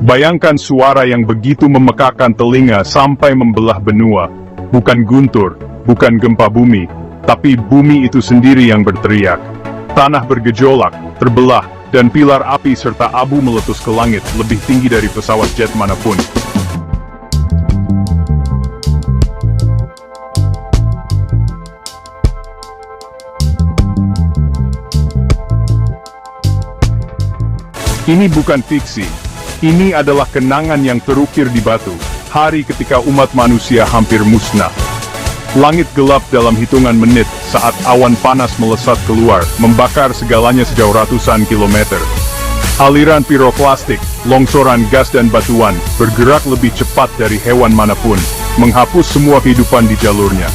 Bayangkan suara yang begitu memekakan telinga sampai membelah benua. Bukan guntur, bukan gempa bumi, tapi bumi itu sendiri yang berteriak. Tanah bergejolak, terbelah, dan pilar api serta abu meletus ke langit lebih tinggi dari pesawat jet manapun. Ini bukan fiksi. Ini adalah kenangan yang terukir di batu, hari ketika umat manusia hampir musnah. Langit gelap dalam hitungan menit saat awan panas melesat keluar, membakar segalanya sejauh ratusan kilometer. Aliran piroklastik, longsoran gas dan batuan, bergerak lebih cepat dari hewan manapun, menghapus semua kehidupan di jalurnya.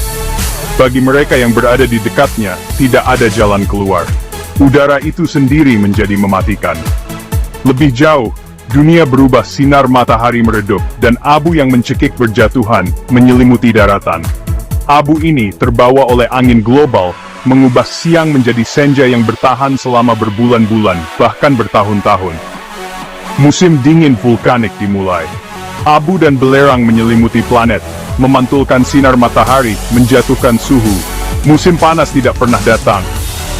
Bagi mereka yang berada di dekatnya, tidak ada jalan keluar. Udara itu sendiri menjadi mematikan. Lebih jauh, dunia berubah, sinar matahari meredup, dan abu yang mencekik berjatuhan, menyelimuti daratan. Abu ini terbawa oleh angin global, mengubah siang menjadi senja yang bertahan selama berbulan-bulan, bahkan bertahun-tahun. Musim dingin vulkanik dimulai. Abu dan belerang menyelimuti planet, memantulkan sinar matahari, menjatuhkan suhu. Musim panas tidak pernah datang.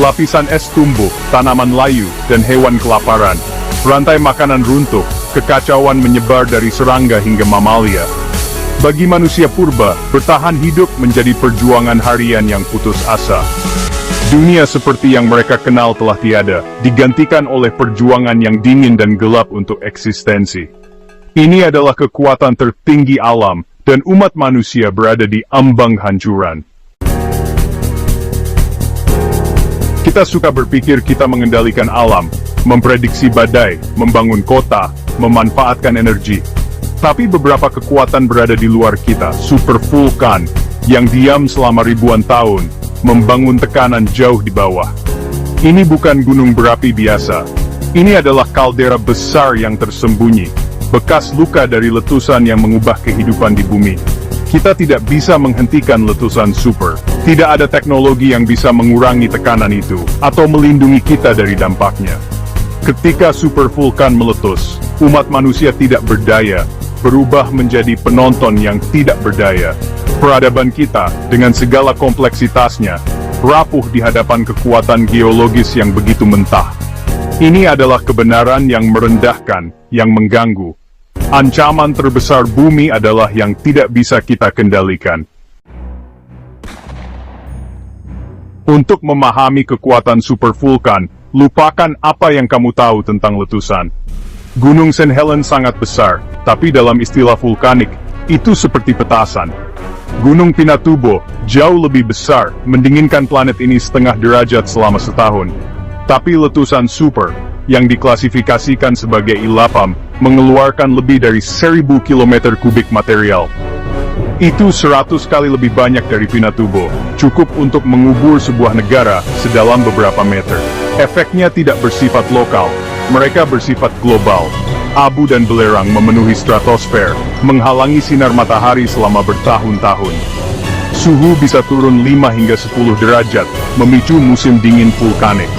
Lapisan es tumbuh, tanaman layu, dan hewan kelaparan. Rantai makanan runtuh, kekacauan menyebar dari serangga hingga mamalia. Bagi manusia purba, bertahan hidup menjadi perjuangan harian yang putus asa. Dunia seperti yang mereka kenal telah tiada, digantikan oleh perjuangan yang dingin dan gelap untuk eksistensi. Ini adalah kekuatan tertinggi alam, dan umat manusia berada di ambang hancuran. Kita suka berpikir kita mengendalikan alam, memprediksi badai, membangun kota, memanfaatkan energi. Tapi beberapa kekuatan berada di luar kita, super vulkan, yang diam selama ribuan tahun, membangun tekanan jauh di bawah. Ini bukan gunung berapi biasa. Ini adalah kaldera besar yang tersembunyi, bekas luka dari letusan yang mengubah kehidupan di bumi. Kita tidak bisa menghentikan letusan super. Tidak ada teknologi yang bisa mengurangi tekanan itu, atau melindungi kita dari dampaknya. Ketika supervulkan meletus, umat manusia tidak berdaya, berubah menjadi penonton yang tidak berdaya. Peradaban kita, dengan segala kompleksitasnya, rapuh di hadapan kekuatan geologis yang begitu mentah. Ini adalah kebenaran yang merendahkan, yang mengganggu. Ancaman terbesar bumi adalah yang tidak bisa kita kendalikan. Untuk memahami kekuatan supervulkan, lupakan apa yang kamu tahu tentang letusan. Gunung St. Helens sangat besar, tapi dalam istilah vulkanik, itu seperti petasan. Gunung Pinatubo jauh lebih besar, mendinginkan planet ini setengah derajat selama setahun. Tapi letusan super, yang diklasifikasikan sebagai ilapam, mengeluarkan lebih dari 1000 km kubik material. Itu 100 kali lebih banyak dari Pinatubo, cukup untuk mengubur sebuah negara sedalam beberapa meter. Efeknya tidak bersifat lokal, mereka bersifat global. Abu dan belerang memenuhi stratosfer, menghalangi sinar matahari selama bertahun-tahun. Suhu bisa turun 5 hingga 10 derajat, memicu musim dingin vulkanik.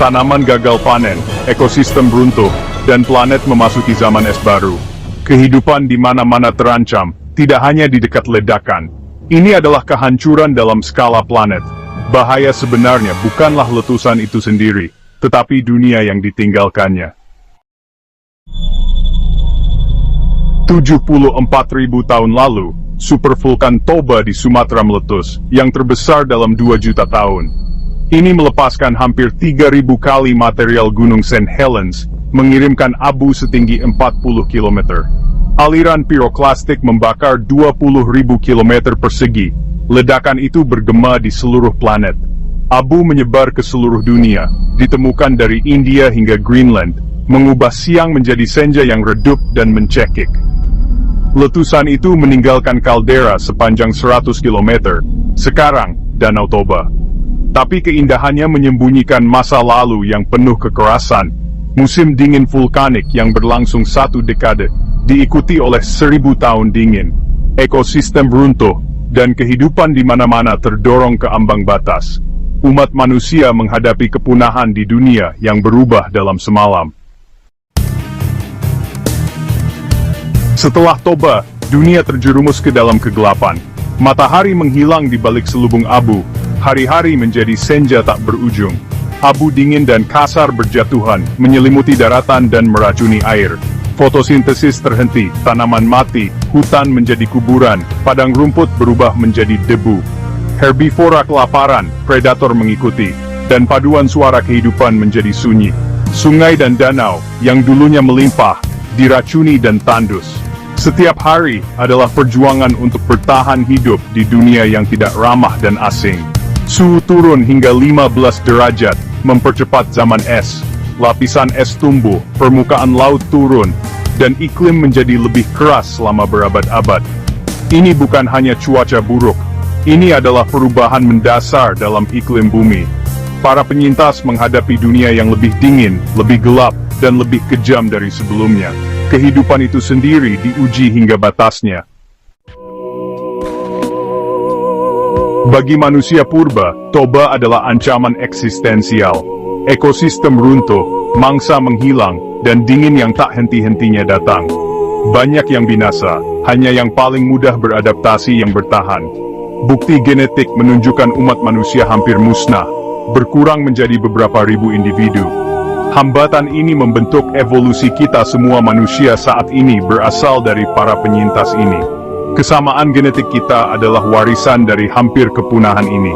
Tanaman gagal panen, ekosistem runtuh, dan planet memasuki zaman es baru. Kehidupan di mana-mana terancam, tidak hanya di dekat ledakan. Ini adalah kehancuran dalam skala planet. Bahaya sebenarnya bukanlah letusan itu sendiri, tetapi dunia yang ditinggalkannya. 74.000 tahun lalu, supervulkan Toba di Sumatera meletus, yang terbesar dalam 2 juta tahun. Ini melepaskan hampir 3.000 kali material gunung St. Helens, mengirimkan abu setinggi 40 km. Aliran piroklastik membakar 20.000 km persegi. Ledakan itu bergema di seluruh planet. Abu menyebar ke seluruh dunia, ditemukan dari India hingga Greenland, mengubah siang menjadi senja yang redup dan mencekik. Letusan itu meninggalkan kaldera sepanjang 100 km, sekarang Danau Toba. Tapi keindahannya menyembunyikan masa lalu yang penuh kekerasan. Musim dingin vulkanik yang berlangsung 1 dekade, diikuti oleh 1000 tahun dingin. Ekosistem runtuh, dan kehidupan di mana-mana terdorong ke ambang batas. Umat manusia menghadapi kepunahan di dunia yang berubah dalam semalam. Setelah Toba, dunia terjerumus ke dalam kegelapan. Matahari menghilang di balik selubung abu, hari-hari menjadi senja tak berujung. Abu dingin dan kasar berjatuhan, menyelimuti daratan dan meracuni air. Fotosintesis terhenti, tanaman mati, hutan menjadi kuburan, padang rumput berubah menjadi debu. Herbivora kelaparan, predator mengikuti, dan paduan suara kehidupan menjadi sunyi. Sungai dan danau, yang dulunya melimpah, diracuni dan tandus. Setiap hari adalah perjuangan untuk bertahan hidup di dunia yang tidak ramah dan asing. Suhu turun hingga 15 derajat, mempercepat zaman es. Lapisan es tumbuh, permukaan laut turun, dan iklim menjadi lebih keras selama berabad-abad. Ini bukan hanya cuaca buruk, ini adalah perubahan mendasar dalam iklim bumi. Para penyintas menghadapi dunia yang lebih dingin, lebih gelap, dan lebih kejam dari sebelumnya. Kehidupan itu sendiri diuji hingga batasnya. Bagi manusia purba, Toba adalah ancaman eksistensial. Ekosistem runtuh, mangsa menghilang, dan dingin yang tak henti-hentinya datang. Banyak yang binasa, hanya yang paling mudah beradaptasi yang bertahan. Bukti genetik menunjukkan umat manusia hampir musnah, berkurang menjadi beberapa ribu individu. Hambatan ini membentuk evolusi kita semua manusia saat ini berasal dari para penyintas ini. Kesamaan genetik kita adalah warisan dari hampir kepunahan ini.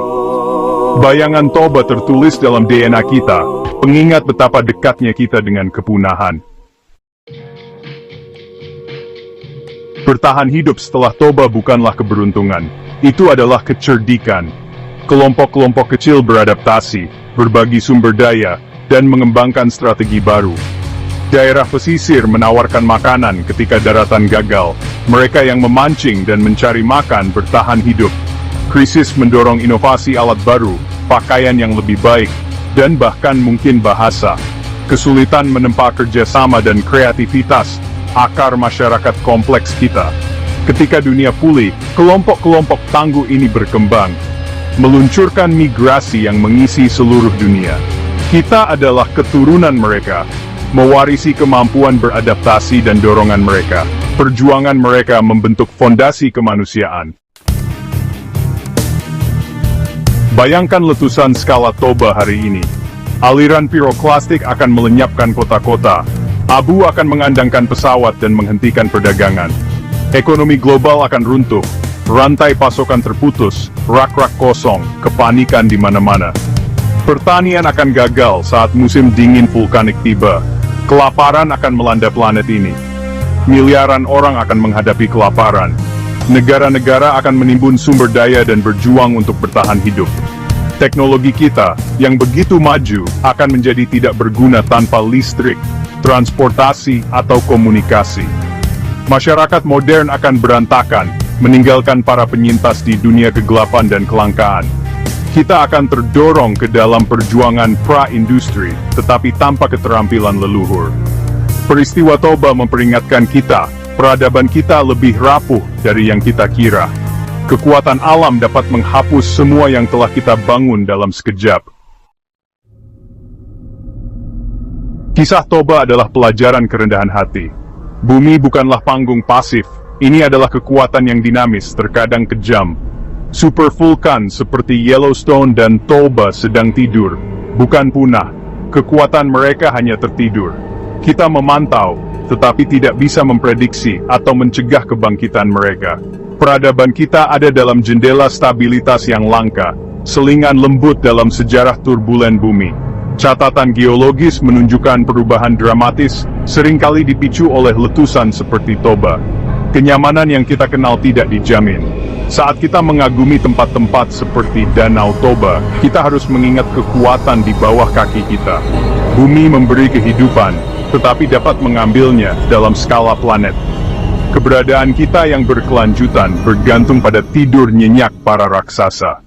Bayangan Toba tertulis dalam DNA kita, pengingat betapa dekatnya kita dengan kepunahan. Bertahan hidup setelah Toba bukanlah keberuntungan, itu adalah kecerdikan. Kelompok-kelompok kecil beradaptasi, berbagi sumber daya, dan mengembangkan strategi baru. Daerah pesisir menawarkan makanan ketika daratan gagal. Mereka yang memancing dan mencari makan bertahan hidup. Krisis mendorong inovasi alat baru, pakaian yang lebih baik, dan bahkan mungkin bahasa. Kesulitan menempa kerjasama dan kreativitas, akar masyarakat kompleks kita. Ketika dunia pulih, kelompok-kelompok tangguh ini berkembang, meluncurkan migrasi yang mengisi seluruh dunia. Kita adalah keturunan mereka, mewarisi kemampuan beradaptasi dan dorongan mereka. Perjuangan mereka membentuk fondasi kemanusiaan. Bayangkan letusan skala Toba hari ini. Aliran piroklastik akan melenyapkan kota-kota. Abu akan mengandangkan pesawat dan menghentikan perdagangan. Ekonomi global akan runtuh. Rantai pasokan terputus, rak-rak kosong, kepanikan di mana-mana. Pertanian akan gagal saat musim dingin vulkanik tiba. Kelaparan akan melanda planet ini. Miliaran orang akan menghadapi kelaparan. Negara-negara akan menimbun sumber daya dan berjuang untuk bertahan hidup. Teknologi kita, yang begitu maju, akan menjadi tidak berguna tanpa listrik, transportasi, atau komunikasi. Masyarakat modern akan berantakan, meninggalkan para penyintas di dunia kegelapan dan kelangkaan. Kita akan terdorong ke dalam perjuangan pra-industri, tetapi tanpa keterampilan leluhur. Peristiwa Toba memperingatkan kita, peradaban kita lebih rapuh dari yang kita kira. Kekuatan alam dapat menghapus semua yang telah kita bangun dalam sekejap. Kisah Toba adalah pelajaran kerendahan hati. Bumi bukanlah panggung pasif, ini adalah kekuatan yang dinamis, terkadang kejam. Super vulkan seperti Yellowstone dan Toba sedang tidur, bukan punah. Kekuatan mereka hanya tertidur. Kita memantau, tetapi tidak bisa memprediksi atau mencegah kebangkitan mereka. Peradaban kita ada dalam jendela stabilitas yang langka, selingan lembut dalam sejarah turbulen bumi. Catatan geologis menunjukkan perubahan dramatis, seringkali dipicu oleh letusan seperti Toba. Kenyamanan yang kita kenal tidak dijamin. Saat kita mengagumi tempat-tempat seperti Danau Toba, kita harus mengingat kekuatan di bawah kaki kita. Bumi memberi kehidupan, tetapi dapat mengambilnya dalam skala planet. Keberadaan kita yang berkelanjutan bergantung pada tidur nyenyak para raksasa.